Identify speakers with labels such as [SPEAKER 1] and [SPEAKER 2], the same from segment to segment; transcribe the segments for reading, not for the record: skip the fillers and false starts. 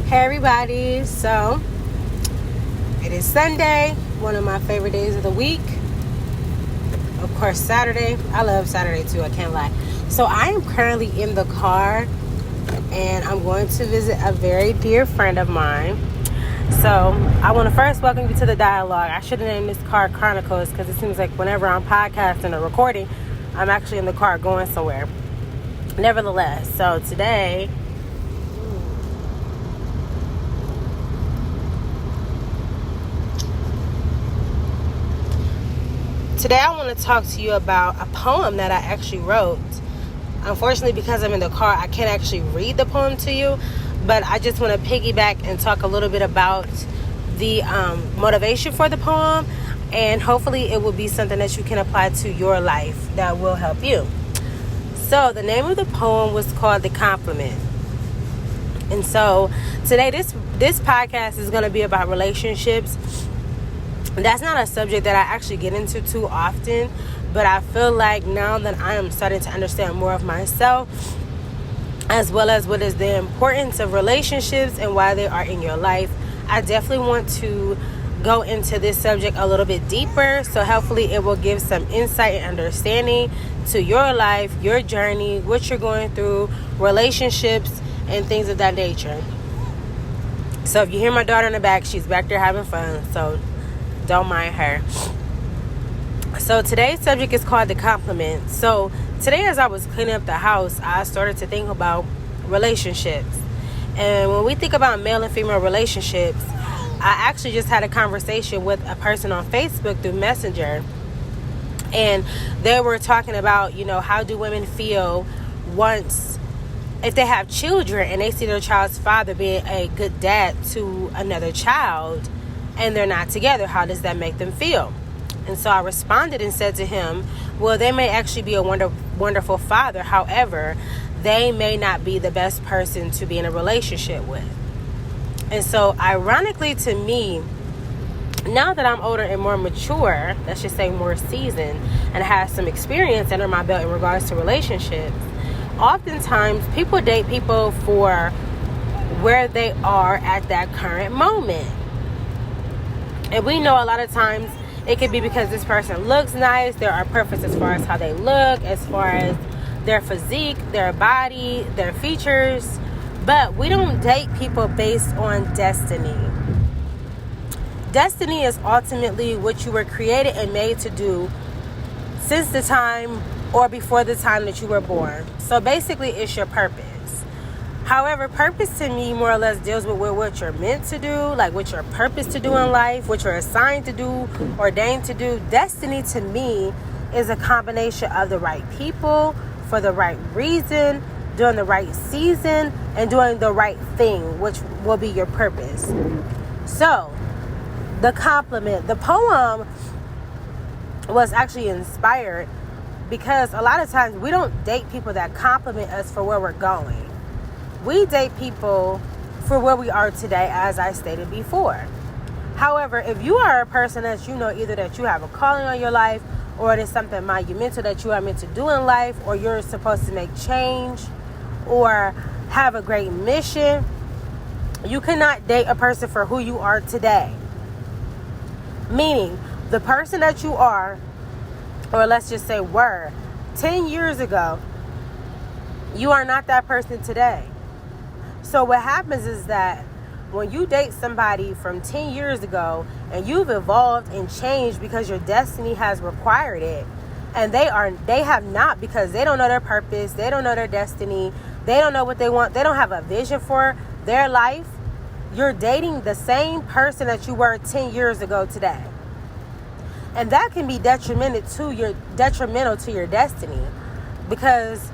[SPEAKER 1] Hey everybody, so it is Sunday, one of my favorite days of the week. Of course, Saturday. I love Saturday too, I can't lie. So I am currently in the car and I'm going to visit a very dear friend of mine. So I want to first welcome you to the dialogue. I should have named this car Chronicles because it seems like whenever I'm podcasting or recording, I'm actually in the car going somewhere. Nevertheless, so today I want to talk to you about a poem that I actually wrote. Unfortunately, because I'm in the car, I can't actually read the poem to you, but I just want to piggyback and talk a little bit about the motivation for the poem, and hopefully it will be something that you can apply to your life that will help you. So the name of the poem was called The Compliment. And so today this podcast is going to be about relationships. That's not a subject that I actually get into too often, but I feel like now that I am starting to understand more of myself, as well as what is the importance of relationships and why they are in your life, I definitely want to go into this subject a little bit deeper. So hopefully it will give some insight and understanding to your life, your journey, what you're going through, relationships, and things of that nature. So if you hear my daughter in the back, she's back there having fun, so don't mind her. So today's subject is called The Compliment. So today, as I was cleaning up the house, I started to think about relationships. And when we think about male and female relationships, I actually just had a conversation with a person on Facebook through Messenger. And they were talking about, how do women feel if they have children and they see their child's father being a good dad to another child and they're not together, how does that make them feel? And so I responded and said to him, well, they may actually be a wonderful father. However, they may not be the best person to be in a relationship with. And so ironically to me, now that I'm older and more mature, let's just say more seasoned, and have some experience under my belt in regards to relationships, oftentimes people date people for where they are at that current moment. And we know a lot of times it could be because this person looks nice, there are preferences as far as how they look, as far as their physique, their body, their features. But we don't date people based on destiny. Destiny is ultimately what you were created and made to do since the time or before the time that you were born. So basically it's your purpose. However, purpose to me more or less deals with what you're meant to do, like what your purpose to do in life, what you're assigned to do, ordained to do. Destiny to me is a combination of the right people for the right reason, during the right season, and doing the right thing, which will be your purpose. So, The Compliment. The poem was actually inspired because a lot of times we don't date people that compliment us for where we're going. We date people for where we are today, as I stated before. However, if you are a person that either that you have a calling on your life, or it is something monumental that you are meant to do in life, or you're supposed to make change, or have a great mission, you cannot date a person for who you are today. Meaning, the person that you are, or let's just say were, 10 years ago, you are not that person today. So what happens is that when you date somebody from 10 years ago and you've evolved and changed because your destiny has required it, and they have not, because they don't know their purpose, they don't know their destiny, they don't know what they want, they don't have a vision for their life, you're dating the same person that you were 10 years ago today. And that can be detrimental to your destiny, because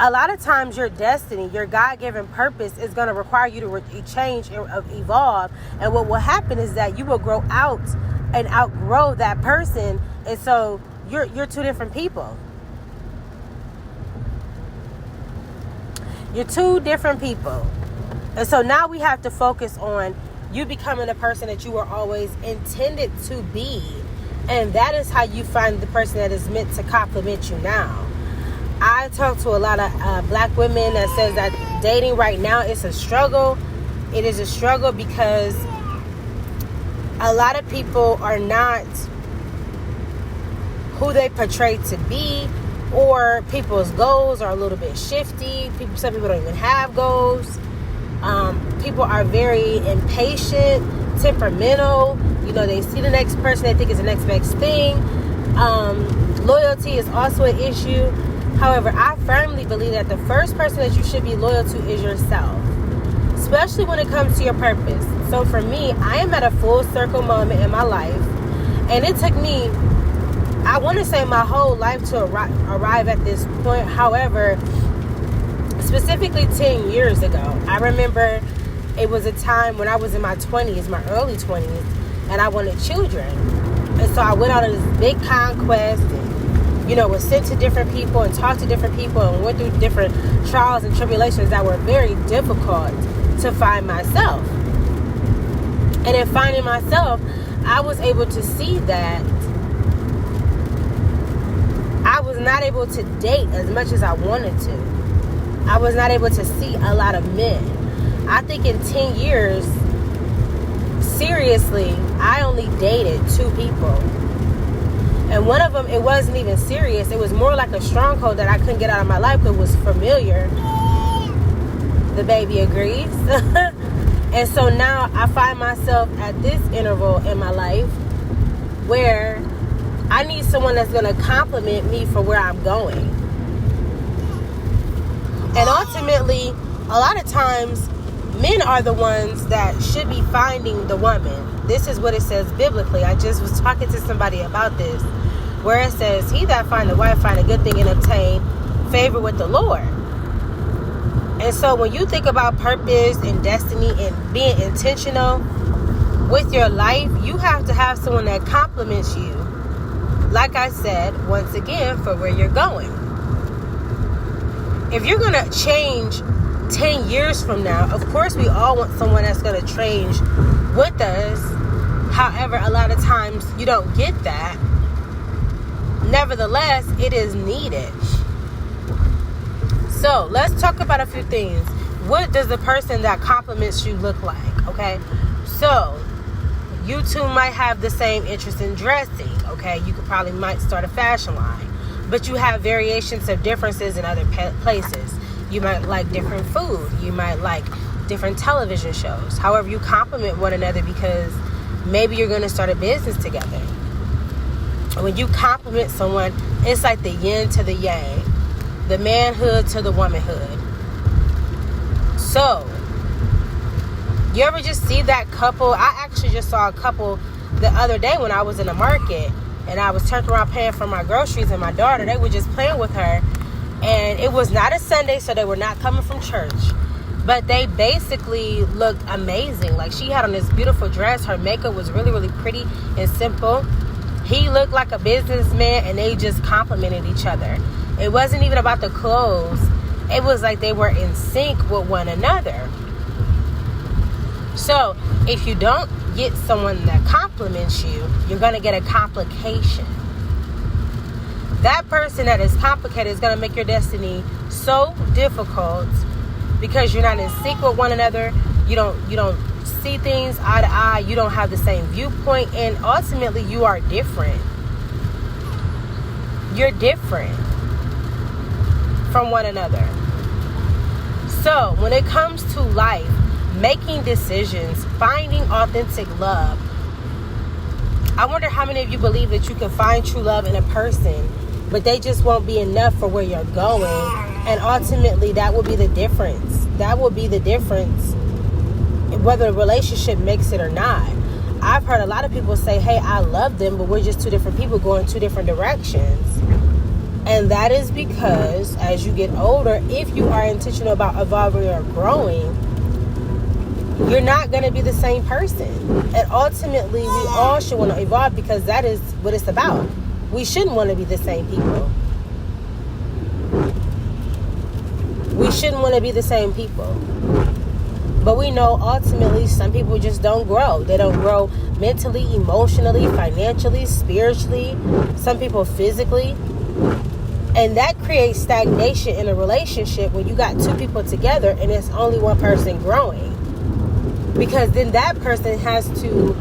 [SPEAKER 1] a lot of times your destiny, your God-given purpose is going to require you to change and evolve. And what will happen is that you will grow out and outgrow that person. And so you're two different people. You're two different people. And so now we have to focus on you becoming the person that you were always intended to be. And that is how you find the person that is meant to compliment you now. I talk to a lot of black women that says that dating right now is a struggle. It is a struggle because a lot of people are not who they portray to be, or people's goals are a little bit shifty. Some people don't even have goals. People are very impatient, temperamental. They see the next person, they think it's the next best thing. Loyalty is also an issue. However, I firmly believe that the first person that you should be loyal to is yourself, especially when it comes to your purpose. So for me, I am at a full circle moment in my life, and it took me, I want to say, my whole life to arrive at this point. However, specifically 10 years ago, I remember it was a time when I was in my 20s, my early 20s, and I wanted children. And so I went on this big conquest and, was sent to different people and talked to different people and went through different trials and tribulations that were very difficult to find myself. And in finding myself, I was able to see that I was not able to date as much as I wanted to. I was not able to see a lot of men. I think in 10 years, seriously, I only dated 2 people. And one of them, it wasn't even serious. It was more like a stronghold that I couldn't get out of my life because it was familiar. The baby agrees. And so now I find myself at this interval in my life where I need someone that's going to compliment me for where I'm going. And ultimately, a lot of times, men are the ones that should be finding the woman. This is what it says biblically. I just was talking to somebody about this, where it says, he that find a wife find a good thing and obtain favor with the Lord. And so when you think about purpose and destiny and being intentional with your life, you have to have someone that compliments you, like I said, once again, for where you're going. If you're going to change 10 years from now, of course we all want someone that's going to change with us. However, a lot of times you don't get that. Nevertheless, it is needed. So let's talk about a few things. What does the person that compliments you look like? Okay, so you two might have the same interest in dressing. Okay, you probably might start a fashion line, but you have variations of differences in other places. You might like different food. You might like different television shows. However, you complement one another because maybe you're going to start a business together. When you compliment someone, it's like the yin to the yang, the manhood to the womanhood. So, you ever just see that couple? I actually just saw a couple the other day when I was in the market, and I was turned around paying for my groceries, and my daughter, they were just playing with her. And it was not a Sunday, so they were not coming from church. But they basically looked amazing. Like, she had on this beautiful dress. Her makeup was really, really pretty and simple. He looked like a businessman, and they just complimented each other. It wasn't even about the clothes. It was like they were in sync with one another. So, if you don't get someone that compliments you, you're going to get a complication. That person that is complicated is going to make your destiny so difficult because you're not in sync with one another. You don't see things eye to eye. You don't have the same viewpoint, and ultimately you are different. You're different from one another. So when it comes to life, making decisions, finding authentic love, I wonder how many of you believe that you can find true love in a person, but they just won't be enough for where you're going. And ultimately, that will be the difference. That will be the difference, whether a relationship makes it or not. I've heard a lot of people say, hey, I love them, but we're just two different people going two different directions. And that is because as you get older, if you are intentional about evolving or growing, you're not going to be the same person. And ultimately, we all should want to evolve because that is what it's about. We shouldn't want to be the same people. We shouldn't want to be the same people. But we know ultimately some people just don't grow. They don't grow mentally, emotionally, financially, spiritually. Some people physically. And that creates stagnation in a relationship when you got two people together and it's only one person growing. because then that person has to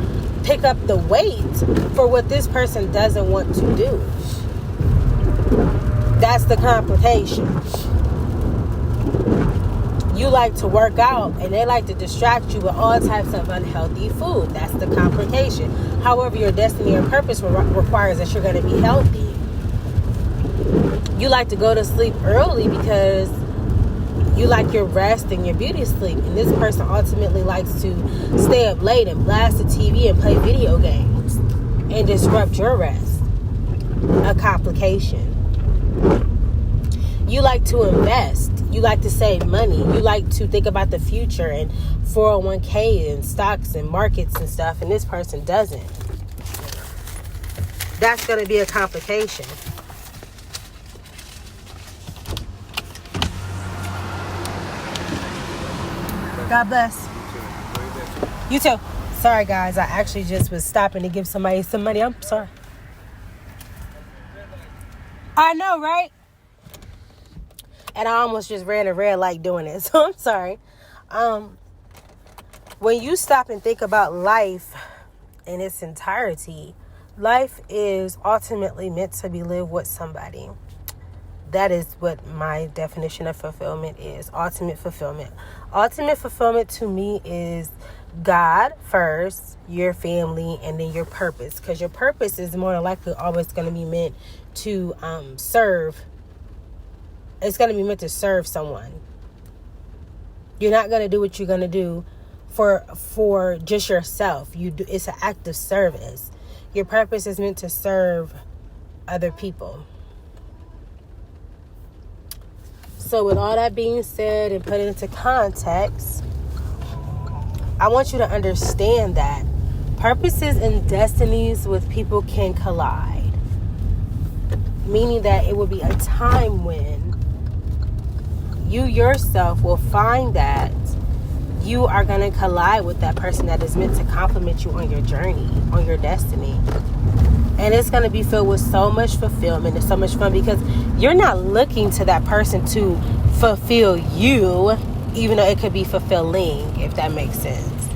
[SPEAKER 1] pick up the weight for what this person doesn't want to do. That's the complication. You like to work out and they like to distract you with all types of unhealthy food. That's the complication. However, your destiny or purpose requires that you're going to be healthy. You like to go to sleep early because you like your rest and your beauty sleep. And this person ultimately likes to stay up late and blast the TV and play video games and disrupt your rest. A complication. You like to invest. You like to save money. You like to think about the future and 401k and stocks and markets and stuff. And this person doesn't. That's going to be a complication. God bless. You too. Sorry, guys. I actually just was stopping to give somebody some money. I'm sorry. I know, right? And I almost just ran a red light doing it. So I'm sorry. When you stop and think about life in its entirety, life is ultimately meant to be lived with somebody. That is what my definition of fulfillment is. Ultimate fulfillment. Ultimate fulfillment to me is God first, your family, and then your purpose. Because your purpose is more than likely always going to be meant to serve. It's going to be meant to serve someone. You're not going to do what you're going to do for just yourself. It's an act of service. Your purpose is meant to serve other people. So with all that being said and put it into context, I want you to understand that purposes and destinies with people can collide. Meaning that it will be a time when you yourself will find that you are going to collide with that person that is meant to complement you on your journey, on your destiny. And it's going to be filled with so much fulfillment and so much fun because you're not looking to that person to fulfill you, even though it could be fulfilling, if that makes sense.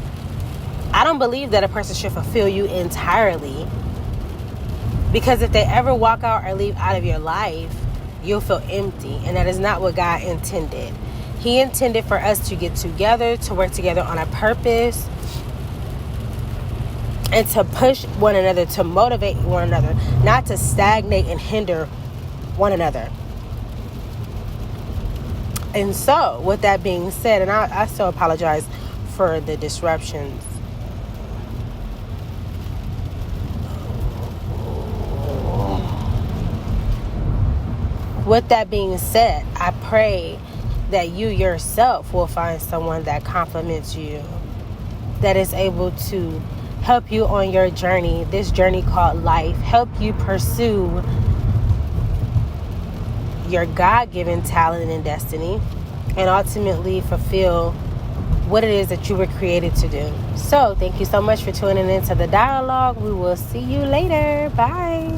[SPEAKER 1] I don't believe that a person should fulfill you entirely, because if they ever walk out or leave out of your life, you'll feel empty. And that is not what God intended. He intended for us to get together, to work together on a purpose, and to push one another, to motivate one another, not to stagnate and hinder one another. And so, with that being said, and I still apologize for the disruptions. With that being said, I pray that you yourself will find someone that compliments you, that is able to help you on your journey, this journey called life, help you pursue your God-given talent and destiny, and ultimately fulfill what it is that you were created to do. So, thank you so much for tuning into the dialogue. We will see you later. Bye.